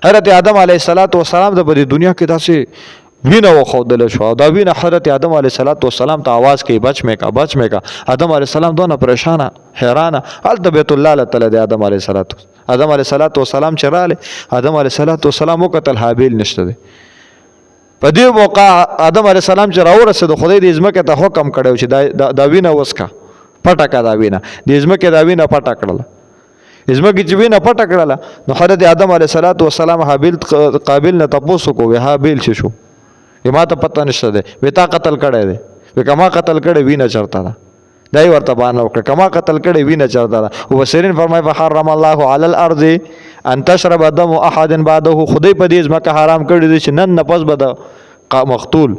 حضرت آدم علیه السلام د په دنیا کې داسې وینه وخودل شو. دا وینه حضرت آدم علیه السلام ته आवाज کوي بچ مې کا. آدم علیه السلام دونه پریشانه حیرانه هلته بیت الله لته د آدم علیه السلام چې راله آدم علیه السلام وکتل حابیل نشته دی. په دې موقع آدم علیه السلام چې راورسېد خدای دې ځمکې ته حکم کړی چې دا وینه وسکه پټه کا دا وینه د ځمکې دا وینه پټه کړله. ځمکې چې وینه پټه کړله نو حضرت آدم علیه السلام حابیل قابیل نه تپوس وکړو حابیل چې شو ما ته پته نشته دی وی تا قتل کړی دی وی کما قتل کړی وینه چرته ده دای ورته باندې وکړه کما قتل کړی وینه چرته ده. مفسرین فرمایي فحرم الله علی الارض ان تشرب دم احد بعده خدای په دې ځمکه حرام کړی دی چې نن نه پس به د مقتول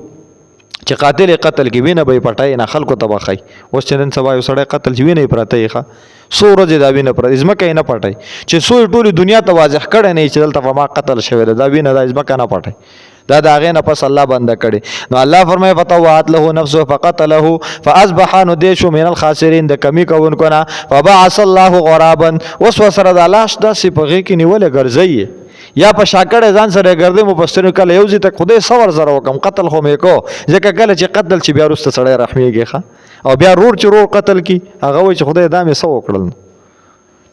چې قاتل قتل کې وینه به پټای نه خلکو ته بخای. اوس چې نن سبا یو سړی قتل چې وینه پرته ښه سو ورځې دا وینه پر ځمکه نه پټای چې سو ټولي دنیا ته واضح کړي نه چې دلته ما قتل شوی دا وینه د ځمکه نه پټای دا هغه نه پس الله بند کړي. نو الله فرمایي فتوات له نفسه فقتله فاصبح نو دې شو من الخاسرین د کمی کوونکو نه. فبعث الله غرابا وسوسره د لاش د سپغې کې نیولې ګرځي یا په شاکړه ځان سره ګرځي. مفسرین کله یو ځی ته خدای صبر زره وکم قتل خو مې کو ځکه کله چې قتل چې بیا ورسته سړی رحمیږي ښه او بیا رور چې رور قتل کی هغه وای چې خدای دا مې سو وکړل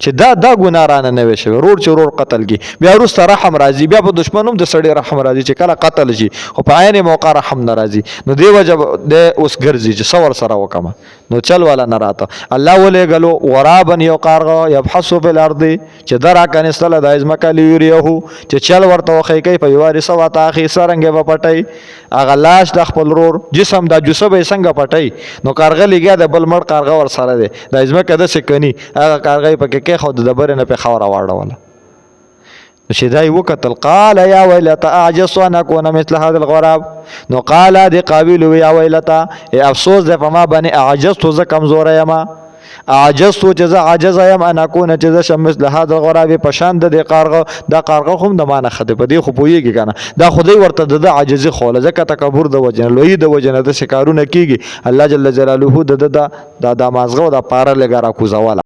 چې دا ګناه رانه نه وي شوی رور چې رور قتل کی بیا ورسته رحم راځي بیا په دشمنوم د سړی رحم راځي چې کله قتل شي خو په عین موقع رحم نه راځي. نو دی وجه د اوس ګرځي چې صبر سره وکم نو چل والا نه راته الله ولې غلو غرابن یو قارغه يبحث فی الارض چې درا کنيستل د ازمکه لیریو چې چل ورته وخی کوي په یواري سوا تا اخی سرنګ به پټي اغه لاش د خپل رور جسم د جسبه څنګه پټي نو قارغه لګیا د بل مړ قارغه ور سره دی د ازمکه د سکنی هغه قارغه پکې کې خو د بر نه په خاور واړوله. شدای وکتل قال یا ویلتا اعجز ان اكون مثل هذا الغراب. نو قال دی قابل یا ویلتا افسوس ده په ما باندې اعجزت ز کمزور یم اعجزت جزا عجز یم ان اكون جزا شم مثل هذا الغراب پشان د قارغه د قارغه هم د مانه خده په دی خو پویږي کنه دا خدای ورته د عجز خوله ځکه تکبر د وجنه لوی د وجنه د شکارونه کیږي الله جل جلاله د مازغه د پاره لګرا کوزواله